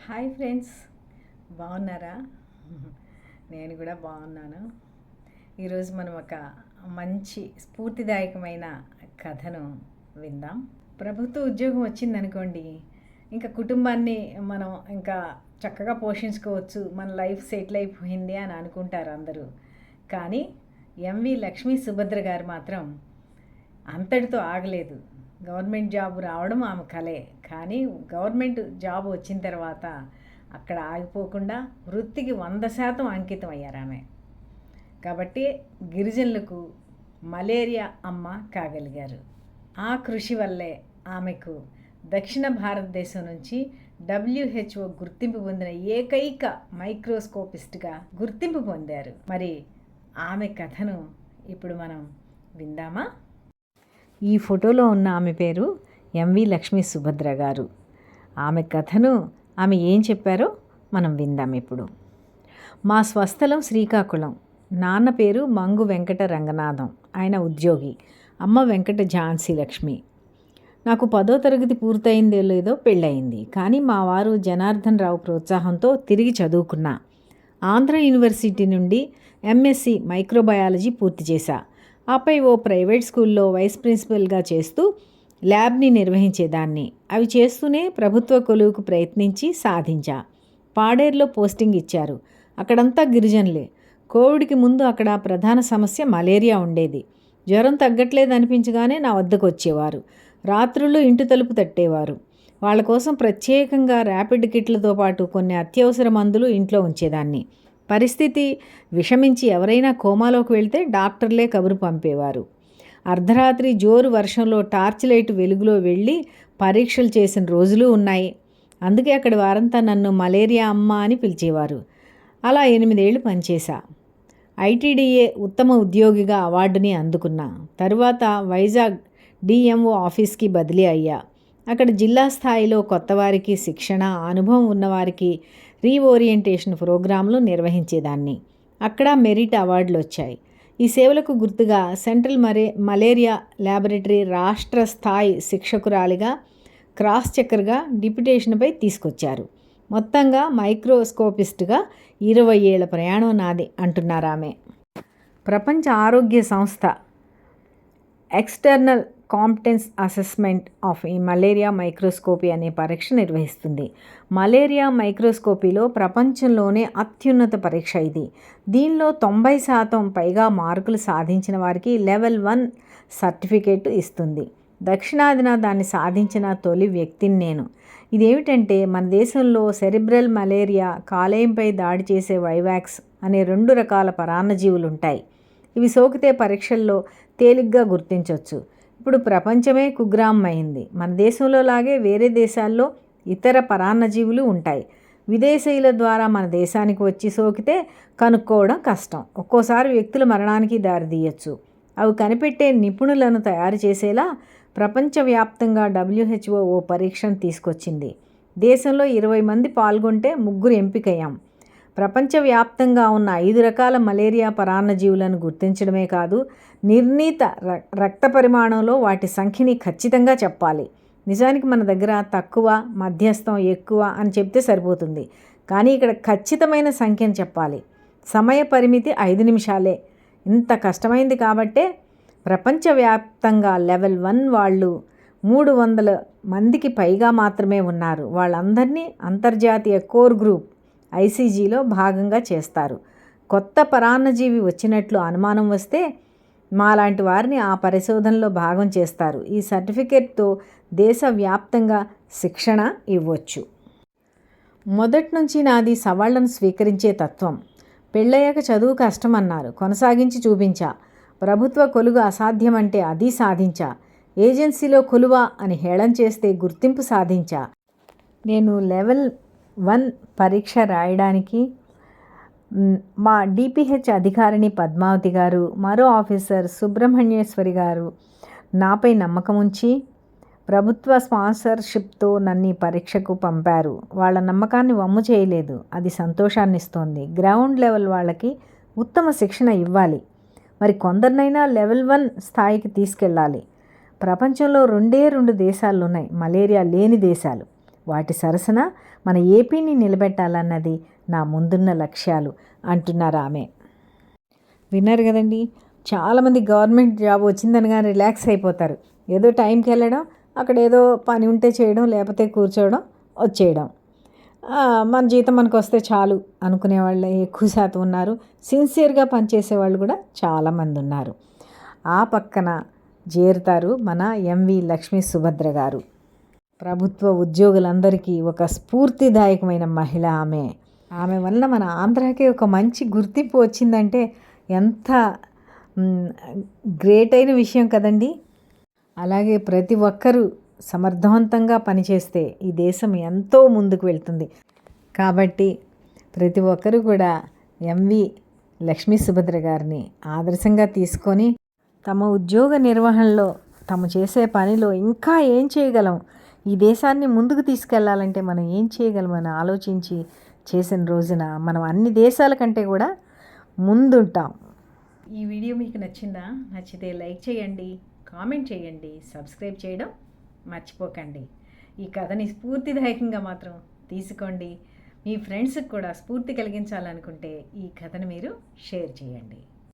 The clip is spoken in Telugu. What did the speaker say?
హాయ్ ఫ్రెండ్స్, బాగున్నారా? నేను కూడా బాగున్నాను. ఈరోజు మనం ఒక మంచి స్ఫూర్తిదాయకమైన కథను విందాం. ప్రభుత్వ ఉద్యోగం వచ్చిందనుకోండి, ఇంకా కుటుంబాన్ని మనం ఇంకా చక్కగా పోషించుకోవచ్చు, మన లైఫ్ సెటిల్ అయిపోయింది అని అనుకుంటారు అందరూ. కానీ ఎంవి లక్ష్మీ సుభద్ర గారు మాత్రం అంతటితో ఆగలేదు. గవర్నమెంట్ జాబ్ రావడం ఆమె కలే, కానీ గవర్నమెంట్ జాబ్ వచ్చిన తర్వాత అక్కడ ఆగిపోకుండా వృత్తికి 100% అంకితం అయ్యారు ఆమె. కాబట్టి గిరిజనులకు మలేరియా అమ్మ కాగలిగారు. ఆ కృషి వల్లే ఆమెకు దక్షిణ భారతదేశం నుంచి WHO గుర్తింపు పొందిన ఏకైక మైక్రోస్కోపిస్ట్గా గుర్తింపు పొందారు. మరి ఆమె కథను ఇప్పుడు మనం విందామా? ఈ ఫోటోలో ఉన్న ఆమె పేరు ఎంవి లక్ష్మీ సుభద్ర గారు. ఆమె కథను ఆమె ఏం చెప్పారో మనం విందాం ఇప్పుడు. మా స్వస్థలం శ్రీకాకుళం. నాన్న పేరు మంగు వెంకట రంగనాథం, ఆయన ఉద్యోగి. అమ్మ వెంకట ఝాన్సీ లక్ష్మి. నాకు 10వ తరగతి పూర్తయిందో లేదో పెళ్ళయింది. కానీ మా వారు జనార్దన్ రావు ప్రోత్సాహంతో తిరిగి చదువుకున్నా. ఆంధ్ర యూనివర్సిటీ నుండి MSc మైక్రోబయాలజీ పూర్తి చేశా. ఆపై ఓ ప్రైవేట్ స్కూల్లో వైస్ ప్రిన్సిపల్గా చేస్తూ ల్యాబ్ని నిర్వహించేదాన్ని. అవి చేస్తూనే ప్రభుత్వ కొలువుకు ప్రయత్నించి సాధించా. పాడేరులో పోస్టింగ్ ఇచ్చారు. అక్కడంతా గిరిజనులే. కోవిడ్కి ముందు అక్కడ ప్రధాన సమస్య మలేరియా ఉండేది. జ్వరం తగ్గట్లేదు అనిపించగానే నా వద్దకు వచ్చేవారు. రాత్రుళ్ళు ఇంటి తలుపు తట్టేవారు. వాళ్ళ కోసం ప్రత్యేకంగా ర్యాపిడ్ కిట్లతో పాటు కొన్ని అత్యవసర మందులు ఇంట్లో ఉంచేదాన్ని. పరిస్థితి విషమించి ఎవరైనా కోమాలోకి వెళ్తే డాక్టర్లే కబురు పంపేవారు. అర్ధరాత్రి జోరు వర్షంలో టార్చ్ లైట్ వెలుగులో వెళ్ళి పరీక్షలు చేసిన రోజులు ఉన్నాయి. అందుకే అక్కడి వారంతా నన్ను మలేరియా అమ్మ అని పిలిచేవారు. అలా 8 ఏళ్ళు పనిచేశా. ITDA ఉత్తమ ఉద్యోగిగా అవార్డుని అందుకున్నా. తరువాత వైజాగ్ DMO ఆఫీస్కి బదిలీ అయ్యా. అక్కడ జిల్లా స్థాయిలో కొత్తవారికి శిక్షణ, అనుభవం ఉన్నవారికి రీఓరియంటేషన్ ప్రోగ్రాంలు నిర్వహించేదాన్ని. అక్కడ మెరిట్ అవార్డులు వచ్చాయి. ఈ సేవలకు గుర్తుగా సెంట్రల్ మలేరియా ల్యాబొరేటరీ రాష్ట్ర స్థాయి శిక్షకురాలిగా క్రాస్ చెక్కర్గా డిప్యుటేషన్పై తీసుకొచ్చారు. మొత్తంగా మైక్రోస్కోపిస్ట్గా 20 ఏళ్ల ప్రయాణం నాది అంటున్నారామె. ప్రపంచ ఆరోగ్య సంస్థ external competence assessment of malaria microscopy అనే పరీక్ష నిర్వహిస్తుంది. మలేరియా మైక్రోస్కోపీలో ప్రపంచంలోనే అత్యున్నత పరీక్ష ఇది. దీనిలో 90% పైగా మార్కులు సాధించిన వారికి లెవెల్ 1 సర్టిఫికేట్ ఇస్తుంది. దక్షిణాదిన దాన్ని సాధించిన తొలి వ్యక్తిని నేను. ఇదేమిటంటే, మన దేశంలో సెరిబ్రల్ మలేరియా, కాలేయంపై దాడి చేసే వైవాక్స్ అనే 2 రకాల పరాన్నజీవులు ఉంటాయి. ఇవి సోకితే పరీక్షల్లో తేలిగ్గా గుర్తించవచ్చు. ఇప్పుడు ప్రపంచమే కుగ్రామం అయింది. మన దేశంలో లాగే వేరే దేశాల్లో ఇతర పరాన్నజీవులు ఉంటాయి. విదేశీయుల ద్వారా మన దేశానికి వచ్చి సోకితే కనుక్కోవడం కష్టం. ఒక్కోసారి వ్యక్తుల మరణానికి దారితీయచ్చు. అవి కనిపెట్టే నిపుణులను తయారు చేసేలా ప్రపంచవ్యాప్తంగా WHO ఓ పరీక్షను తీసుకొచ్చింది. దేశంలో 20 మంది పాల్గొంటే 3 ఎంపికయ్యాం. ప్రపంచవ్యాప్తంగా ఉన్న 5 రకాల మలేరియా పరాన్నజీవులను గుర్తించడమే కాదు, నిర్ణీత రక్త పరిమాణంలో వాటి సంఖ్యని ఖచ్చితంగా చెప్పాలి. నిజానికి మన దగ్గర తక్కువ, మధ్యస్థం, ఎక్కువ అని చెప్తే సరిపోతుంది. కానీ ఇక్కడ ఖచ్చితమైన సంఖ్యను చెప్పాలి. సమయ పరిమితి 5 నిమిషాలే. ఇంత కష్టమైంది కాబట్టే ప్రపంచవ్యాప్తంగా లెవెల్ 1 వాళ్ళు 300 మందికి పైగా మాత్రమే ఉన్నారు. వాళ్ళందరినీ అంతర్జాతీయ కోర్ గ్రూప్ ICGలో భాగంగా చేస్తారు. కొత్త పరాన్నజీవి వచ్చినట్లు అనుమానం వస్తే మాలాంటి వారిని ఆ పరిశోధనలో భాగం చేస్తారు. ఈ సర్టిఫికేట్తో దేశవ్యాప్తంగా శిక్షణ ఇవ్వచ్చు. మొదటి నుంచి నాది సవాళ్లను స్వీకరించే తత్వం. పెళ్ళయ్యాక చదువు కష్టమన్నారు, కొనసాగించి చూపించా. ప్రభుత్వ కొలువు అసాధ్యమంటే అది సాధించా. ఏజెన్సీలో కొలువా అని హేళన చేస్తే గుర్తింపు సాధించా. నేను లెవెల్ 1 పరీక్ష రాయడానికి మా DPH అధికారిని పద్మావతి గారు, మరో ఆఫీసర్ సుబ్రహ్మణ్యేశ్వరి గారు నాపై నమ్మకం ఉంచి ప్రభుత్వ స్పాన్సర్షిప్తో నన్ను ఈ పరీక్షకు పంపారు. వాళ్ళ నమ్మకాన్ని వమ్ము చేయలేదు. అది సంతోషాన్ని ఇస్తోంది. గ్రౌండ్ లెవెల్ వాళ్ళకి ఉత్తమ శిక్షణ ఇవ్వాలి. మరి కొందరినైనా లెవెల్ 1 స్థాయికి తీసుకెళ్ళాలి. ప్రపంచంలో 2 దేశాలు ఉన్నాయి మలేరియా లేని దేశాలు. వాటి సరసన మన ఏపీని నిలబెట్టాలన్నది నా ముందున్న లక్ష్యాలు అంటున్నారు ఆమె. విన్నారు కదండి, చాలామంది గవర్నమెంట్ జాబ్ వచ్చిందనగా రిలాక్స్ అయిపోతారు. ఏదో టైంకి వెళ్ళడం, అక్కడ ఏదో పని ఉంటే చేయడం, లేకపోతే కూర్చోవడం, వచ్చేయడం. మన జీతం మనకు వస్తే చాలు అనుకునే వాళ్ళు ఎక్కువ శాతం ఉన్నారు. సిన్సియర్గా పనిచేసే వాళ్ళు కూడా చాలామంది ఉన్నారు. ఆ పక్కన చేరుతారు మన ఎంవి లక్ష్మీ సుభద్ర గారు. ప్రభుత్వ ఉద్యోగులందరికీ ఒక స్ఫూర్తిదాయకమైన మహిళ ఆమె. ఆమె వలన మన ఆంధ్రాకి ఒక మంచి గుర్తింపు వచ్చిందంటే ఎంత గ్రేట్ అయిన విషయం కదండి. అలాగే ప్రతి ఒక్కరూ సమర్థవంతంగా పనిచేస్తే ఈ దేశం ఎంతో ముందుకు వెళ్తుంది. కాబట్టి ప్రతి ఒక్కరూ కూడా ఎంవి లక్ష్మీ సుభద్ర గారిని ఆదర్శంగా తీసుకొని తమ ఉద్యోగ నిర్వహణలో, తమ చేసే పనిలో ఇంకా ఏం చేయగలం, ఈ దేశాన్ని ముందుకు తీసుకెళ్లాలంటే మనం ఏం చేయగలమని ఆలోచించి చేసిన రోజున మనం అన్ని దేశాల కంటే కూడా ముందుంటాం. ఈ వీడియో మీకు నచ్చిందా? నచ్చితే లైక్ చేయండి, కామెంట్ చేయండి, సబ్స్క్రైబ్ చేయడం మర్చిపోకండి. ఈ కథని స్ఫూర్తిదాయకంగా మాత్రం తీసుకోండి. మీ ఫ్రెండ్స్కి కూడా స్ఫూర్తి కలిగించాలనుకుంటే ఈ కథను మీరు షేర్ చేయండి.